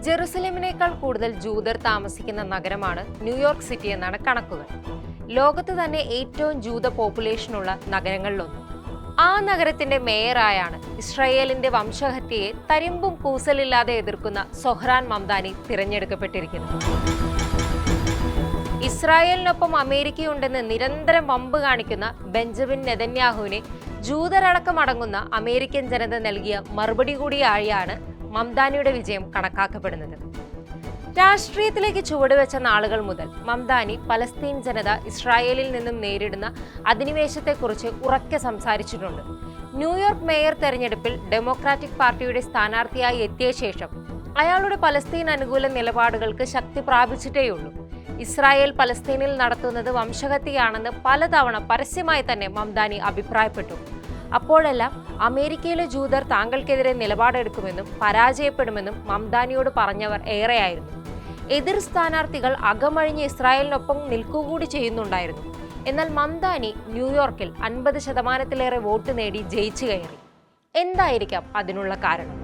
ജെറുസലേമിനേക്കാൾ കൂടുതൽ ജൂതർ താമസിക്കുന്ന നഗരമാണ് ന്യൂയോർക്ക് സിറ്റി എന്നാണ് കണക്കുകൾ. ലോകത്ത് തന്നെ ഏറ്റവും ജൂത പോപ്പുലേഷനുള്ള നഗരങ്ങളിലൊന്ന്. ആ നഗരത്തിന്റെ മേയറായാണ് ഇസ്രായേലിന്റെ വംശഹത്യയെ തരിമ്പും കൂസലില്ലാതെ എതിർക്കുന്ന സൊഹ്റാൻ മംദാനി തിരഞ്ഞെടുക്കപ്പെട്ടിരിക്കുന്നത്. ഇസ്രായേലിനൊപ്പം അമേരിക്കയുണ്ടെന്ന് നിരന്തരം വമ്പ് കാണിക്കുന്ന ബെഞ്ചമിൻ നെതന്യാഹുവിനെ ജൂതരടക്കമടങ്ങുന്ന അമേരിക്കൻ ജനത നൽകിയ മറുപടി കൂടിയായാണ് മംദാനിയുടെ വിജയം കണക്കാക്കപ്പെടുന്നത്. രാഷ്ട്രീയത്തിലേക്ക് ചുവടുവെച്ച നാളുകൾ മുതൽ മംദാനി പലസ്തീൻ ജനത ഇസ്രായേലിൽ നിന്നും നേരിടുന്ന അധിനിവേശത്തെക്കുറിച്ച് ഉറക്കെ സംസാരിച്ചിട്ടുണ്ട്. ന്യൂയോർക്ക് മേയർ തെരഞ്ഞെടുപ്പിൽ ഡെമോക്രാറ്റിക് പാർട്ടിയുടെ സ്ഥാനാർത്ഥിയായി എത്തിയ ശേഷം അയാളുടെ പലസ്തീൻ അനുകൂല നിലപാടുകൾക്ക് ശക്തി പ്രാപിച്ചിട്ടേയുള്ളൂ. ഇസ്രായേൽ പലസ്തീനിൽ നടത്തുന്നത് വംശഹത്യയാണെന്ന് പലതവണ പരസ്യമായി തന്നെ മംദാനി അഭിപ്രായപ്പെട്ടു. അപ്പോഴെല്ലാം അമേരിക്കയിലെ ജൂതർ താങ്കൾക്കെതിരെ നിലപാടെടുക്കുമെന്നും പരാജയപ്പെടുമെന്നും മംദാനിയോട് പറഞ്ഞവർ ഏറെയായിരുന്നു. എതിർ സ്ഥാനാർത്ഥികൾ അകമഴിഞ്ഞ് ഇസ്രായേലിനൊപ്പം നിൽക്കുകൂടി ചെയ്യുന്നുണ്ടായിരുന്നു. എന്നാൽ മംദാനി ന്യൂയോർക്കിൽ 50% വോട്ട് നേടി ജയിച്ചു കയറി. എന്തായിരിക്കാം അതിനുള്ള കാരണം?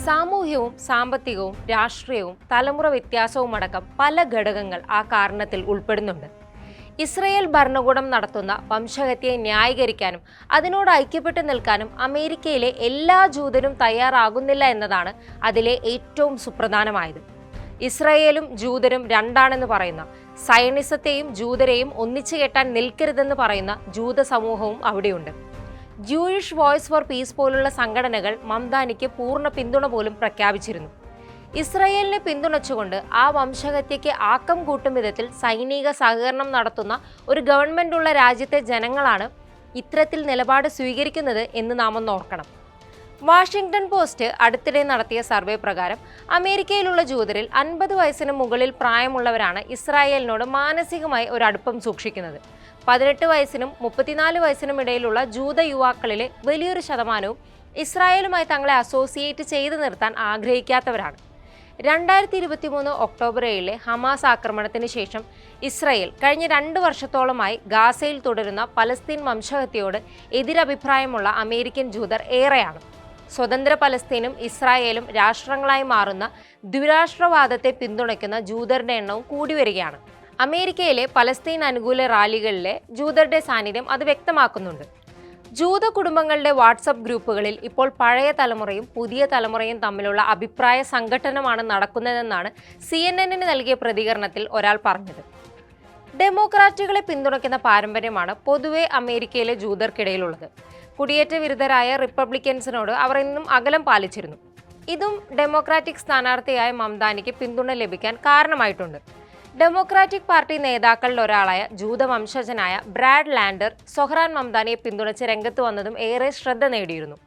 സാമൂഹ്യവും സാമ്പത്തികവും രാഷ്ട്രീയവും തലമുറ വ്യത്യാസവും അടക്കം പല ഘടകങ്ങൾ ആ കാരണത്തിൽ ഉൾപ്പെടുന്നുണ്ട്. ഇസ്രയേൽ ഭരണകൂടം നടത്തുന്ന വംശഹത്യയെ ന്യായീകരിക്കാനും അതിനോട് ഐക്യപ്പെട്ടു നിൽക്കാനും അമേരിക്കയിലെ എല്ലാ ജൂതരും തയ്യാറാകുന്നില്ല എന്നതാണ് അതിലെ ഏറ്റവും സുപ്രധാനമായത്. ഇസ്രയേലും ജൂതരും രണ്ടാണെന്ന് പറയുന്ന, സയണിസത്തെയും ജൂതരെയും ഒന്നിച്ചു കെട്ടാൻ നിൽക്കരുതെന്ന് പറയുന്ന ജൂത സമൂഹവും അവിടെയുണ്ട്. ജൂയിഷ് വോയ്സ് ഫോർ പീസ് പോലുള്ള സംഘടനകൾ മംദാനിക്ക് പൂർണ്ണ പിന്തുണ പോലും പ്രഖ്യാപിച്ചിരുന്നു. ഇസ്രയേലിനെ പിന്തുണച്ചുകൊണ്ട് ആ വംശഹത്യയ്ക്ക് ആക്കം കൂട്ടും വിധത്തിൽ സൈനിക സഹകരണം നടത്തുന്ന ഒരു ഗവൺമെന്റ് ഉള്ള രാജ്യത്തെ ജനങ്ങളാണ് ഇത്തരത്തിൽ നിലപാട് സ്വീകരിക്കുന്നത് എന്ന് നാം ഒന്ന് ഓർക്കണം. വാഷിംഗ്ടൺ പോസ്റ്റ് അടുത്തിടെ നടത്തിയ സർവേ പ്രകാരം അമേരിക്കയിലുള്ള ജൂതരിൽ 50 വയസ്സിന് മുകളിൽ പ്രായമുള്ളവരാണ് ഇസ്രായേലിനോട് മാനസികമായി ഒരു അടുപ്പം സൂക്ഷിക്കുന്നത്. 18 വയസ്സിനും 34 വയസ്സിനും ഇടയിലുള്ള ജൂത യുവാക്കളിലെ വലിയൊരു ശതമാനവും ഇസ്രായേലുമായി തങ്ങളെ അസോസിയേറ്റ് ചെയ്തു നിർത്താൻ ആഗ്രഹിക്കാത്തവരാണ്. 2023 ഒക്ടോബർ 7 ഹമാസ് ആക്രമണത്തിന് ശേഷം ഇസ്രായേൽ കഴിഞ്ഞ 2 വർഷത്തോളമായി ഗാസയിൽ തുടരുന്ന പലസ്തീൻ വംശഹത്യയോട് എതിരഭിപ്രായമുള്ള അമേരിക്കൻ ജൂതർ ഏറെയാണ്. സ്വതന്ത്ര പലസ്തീനും ഇസ്രായേലും രാഷ്ട്രങ്ങളായി മാറുന്ന ദ്വിരാഷ്ട്രവാദത്തെ പിന്തുണയ്ക്കുന്ന ജൂതരുടെ എണ്ണവും കൂടി വരികയാണ്. അമേരിക്കയിലെ പലസ്തീൻ അനുകൂല റാലികളിലെ ജൂതരുടെ സാന്നിധ്യം അത് വ്യക്തമാക്കുന്നുണ്ട്. ജൂത കുടുംബങ്ങളുടെ വാട്സപ്പ് ഗ്രൂപ്പുകളിൽ ഇപ്പോൾ പഴയ തലമുറയും പുതിയ തലമുറയും തമ്മിലുള്ള അഭിപ്രായ സംഘട്ടനമാണ് നടക്കുന്നതെന്നാണ് CNN നൽകിയ പ്രതികരണത്തിൽ ഒരാൾ പറഞ്ഞത്. ഡെമോക്രാറ്റുകളെ പിന്തുണയ്ക്കുന്ന പാരമ്പര്യമാണ് പൊതുവെ അമേരിക്കയിലെ ജൂതർക്കിടയിലുള്ളത്. കുടിയേറ്റ വിരുദ്ധരായ റിപ്പബ്ലിക്കൻസിനോട് അവർ ഇന്നും അകലം പാലിച്ചിരുന്നു. ഇതും ഡെമോക്രാറ്റിക് സ്ഥാനാർത്ഥിയായ മംദാനിക്ക് പിന്തുണ ലഭിക്കാൻ കാരണമായിട്ടുണ്ട്. ഡെമോക്രാറ്റിക് പാർട്ടി നേതാക്കളിൽ ഒരാളായ ജൂതവംശജനായ ബ്രാഡ് ലാൻഡർ സൊഹ്റാൻ മംദാനിയെ പിന്തുണച്ച് രംഗത്ത് വന്നതും ഏറെ ശ്രദ്ധ നേടിയിരുന്നു.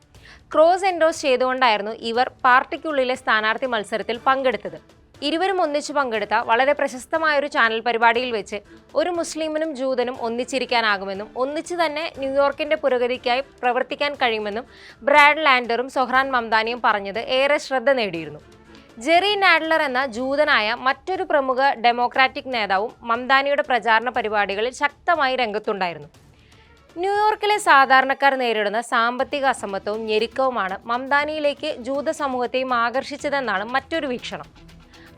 ക്രോസ് എൻഡോസ് ചെയ്തുകൊണ്ടായിരുന്നു ഇവർ പാർട്ടിക്കുള്ളിലെ സ്ഥാനാർത്ഥി മത്സരത്തിൽ പങ്കെടുത്തത്. ഇരുവരും ഒന്നിച്ചു പങ്കെടുത്ത വളരെ പ്രശസ്തമായൊരു ചാനൽ പരിപാടിയിൽ വെച്ച് ഒരു മുസ്ലിമിനും ജൂതനും ഒന്നിച്ചിരിക്കാനാകുമെന്നും ഒന്നിച്ചു തന്നെ ന്യൂയോർക്കിന്റെ പുരോഗതിക്കായി പ്രവർത്തിക്കാൻ കഴിയുമെന്നും ബ്രാഡ് ലാൻഡറും സൊഹ്റാൻ മംദാനിയും പറഞ്ഞത് ഏറെ ശ്രദ്ധ നേടിയിരുന്നു. ജെറി നാഡ്ലർ എന്ന ജൂതനായ മറ്റൊരു പ്രമുഖ ഡെമോക്രാറ്റിക് നേതാവും മംദാനിയുടെ പ്രചാരണ പരിപാടികളിൽ ശക്തമായി രംഗത്തുണ്ടായിരുന്നു. ന്യൂയോർക്കിലെ സാധാരണക്കാർ നേരിടുന്ന സാമ്പത്തിക അസമത്വവും ഞെരുക്കവുമാണ് മംദാനിയിലേക്ക് ജൂത സമൂഹത്തെയും ആകർഷിച്ചതെന്നാണ് മറ്റൊരു വീക്ഷണം.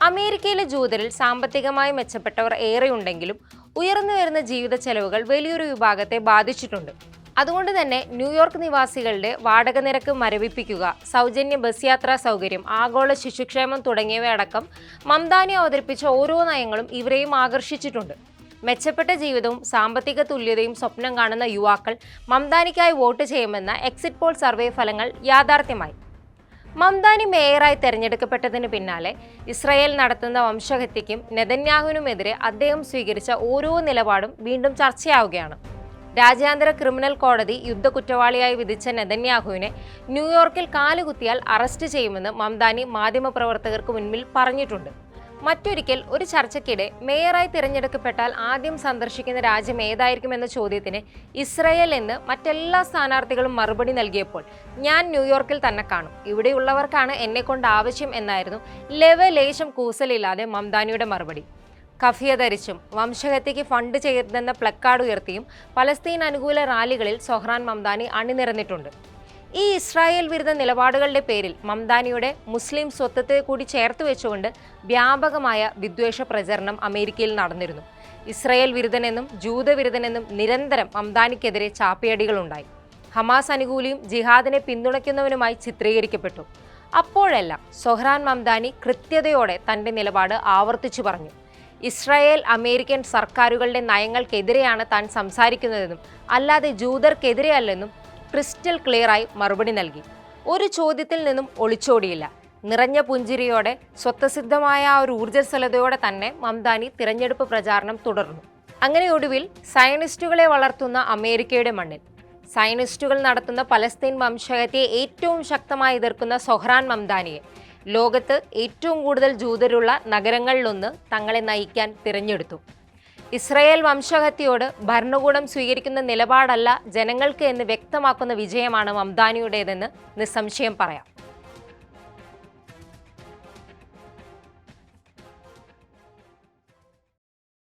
അമേരിക്കയിലെ ജൂതരിൽ സാമ്പത്തികമായി മെച്ചപ്പെട്ടവർ ഏറെയുണ്ടെങ്കിലും ഉയർന്നു വരുന്ന ജീവിത ചെലവുകൾ വലിയൊരു വിഭാഗത്തെ ബാധിച്ചിട്ടുണ്ട്. അതുകൊണ്ട് തന്നെ ന്യൂയോർക്ക് നിവാസികളുടെ വാടക നിരക്ക് മരവിപ്പിക്കുക, സൗജന്യ ബസ് യാത്രാ സൗകര്യം, ആഗോള ശിശുക്ഷേമം തുടങ്ങിയവയടക്കം മംദാനി അവതരിപ്പിച്ച ഓരോ നയങ്ങളും ഇവരെയും ആകർഷിച്ചിട്ടുണ്ട്. മെച്ചപ്പെട്ട ജീവിതവും സാമ്പത്തിക തുല്യതയും സ്വപ്നം കാണുന്ന യുവാക്കൾ മംദാനിക്കായി വോട്ട് ചെയ്യുമെന്ന എക്സിറ്റ് പോൾ സർവേ ഫലങ്ങൾ യാഥാർത്ഥ്യമായി. മംദാനി മേയറായി തെരഞ്ഞെടുക്കപ്പെട്ടതിന് പിന്നാലെ ഇസ്രായേൽ നടത്തുന്ന വംശഹത്യയ്ക്കും നെതന്യാഹുവിനുമെതിരെ അദ്ദേഹം സ്വീകരിച്ച ഓരോ നിലപാടും വീണ്ടും ചർച്ചയാവുകയാണ്. രാജ്യാന്തര ക്രിമിനൽ കോടതി യുദ്ധക്കുറ്റവാളിയായി വിധിച്ച നെതന്യാഹുവിനെ ന്യൂയോർക്കിൽ കാലുകുത്തിയാൽ അറസ്റ്റ് ചെയ്യുമെന്ന് മംദാനി മാധ്യമപ്രവർത്തകർക്ക് മുൻപിൽ പറഞ്ഞിട്ടുണ്ട്. മറ്റൊരിക്കൽ ഒരു ചർച്ചയ്ക്കിടെ മേയറായി തിരഞ്ഞെടുക്കപ്പെട്ടാൽ ആദ്യം സന്ദർശിക്കുന്ന രാജ്യം ഏതായിരിക്കുമെന്ന ചോദ്യത്തിന് ഇസ്രായേൽ എന്ന് മറ്റെല്ലാ സ്ഥാനാർത്ഥികളും മറുപടി നൽകിയപ്പോൾ ഞാൻ ന്യൂയോർക്കിൽ തന്നെ കാണും, ഇവിടെയുള്ളവർക്കാണ് എന്നെക്കൊണ്ട് ആവശ്യം എന്നായിരുന്നു ലേശം കൂസലില്ലാതെ മംദാനിയുടെ മറുപടി. കഫിയ ധരിച്ചും വംശഹത്യയ്ക്ക് ഫണ്ട് ചെയ്തെന്ന പ്ലക്കാർഡ് ഉയർത്തിയും പലസ്തീൻ അനുകൂല റാലികളിൽ സൊഹ്റാൻ മംദാനി അണിനിരന്നിട്ടുണ്ട്. ഈ ഇസ്രായേൽ വിരുദ്ധ നിലപാടുകളുടെ പേരിൽ മംദാനിയുടെ മുസ്ലിം സ്വത്വത്തെ കൂടി ചേർത്ത് വെച്ചുകൊണ്ട് വ്യാപകമായ വിദ്വേഷ പ്രചരണം അമേരിക്കയിൽ നടന്നിരുന്നു. ഇസ്രായേൽ വിരുദ്ധനെന്നും ജൂതവിരുദ്ധനെന്നും നിരന്തരം മംദാനിക്കെതിരെ ചാപ്പയടികളുണ്ടായി. ഹമാസ് അനുകൂലിയും ജിഹാദിനെ പിന്തുണയ്ക്കുന്നവനുമായി ചിത്രീകരിക്കപ്പെട്ടു. അപ്പോഴെല്ലാം സൊഹ്റാൻ മംദാനി കൃത്യതയോടെ തന്റെ നിലപാട് ആവർത്തിച്ചു പറഞ്ഞു. ഇസ്രായേൽ അമേരിക്കൻ സർക്കാരുകളുടെ നയങ്ങൾക്കെതിരെയാണ് താൻ സംസാരിക്കുന്നതെന്നും അല്ലാതെ ജൂതർക്കെതിരെയല്ലെന്നും ക്രിസ്റ്റൽ ക്ലിയറായി മറുപടി നൽകി. ഒരു ചോദ്യത്തിൽ നിന്നും ഒളിച്ചോടിയില്ല. നിറഞ്ഞ പുഞ്ചിരിയോടെ സ്വതസിദ്ധമായ ആ ഒരു ഊർജ്ജസ്വലതയോടെ തന്നെ മംദാനി തിരഞ്ഞെടുപ്പ് പ്രചാരണം തുടർന്നു. അങ്ങനെ ഒടുവിൽ സയനിസ്റ്റുകളെ വളർത്തുന്ന അമേരിക്കയുടെ മണ്ണിൽ സയനിസ്റ്റുകൾ നടത്തുന്ന പലസ്തീൻ വംശഹത്യയെ ഏറ്റവും ശക്തമായി എതിർക്കുന്ന സൊഹ്റാൻ മംദാനിയെ ലോകത്ത് ഏറ്റവും കൂടുതൽ ജൂതരുള്ള നഗരങ്ങളിലൊന്ന് തങ്ങളെ നയിക്കാൻ തിരഞ്ഞെടുത്തു. ഇസ്രായേൽ വംശഹത്യയോട് ഭരണകൂടം സ്വീകരിക്കുന്ന നിലപാടല്ല ജനങ്ങൾക്ക് എന്ന് വ്യക്തമാക്കുന്ന വിജയമാണ് മംദാനിയുടേതെന്ന് നിസ്സംശയം പറയാം.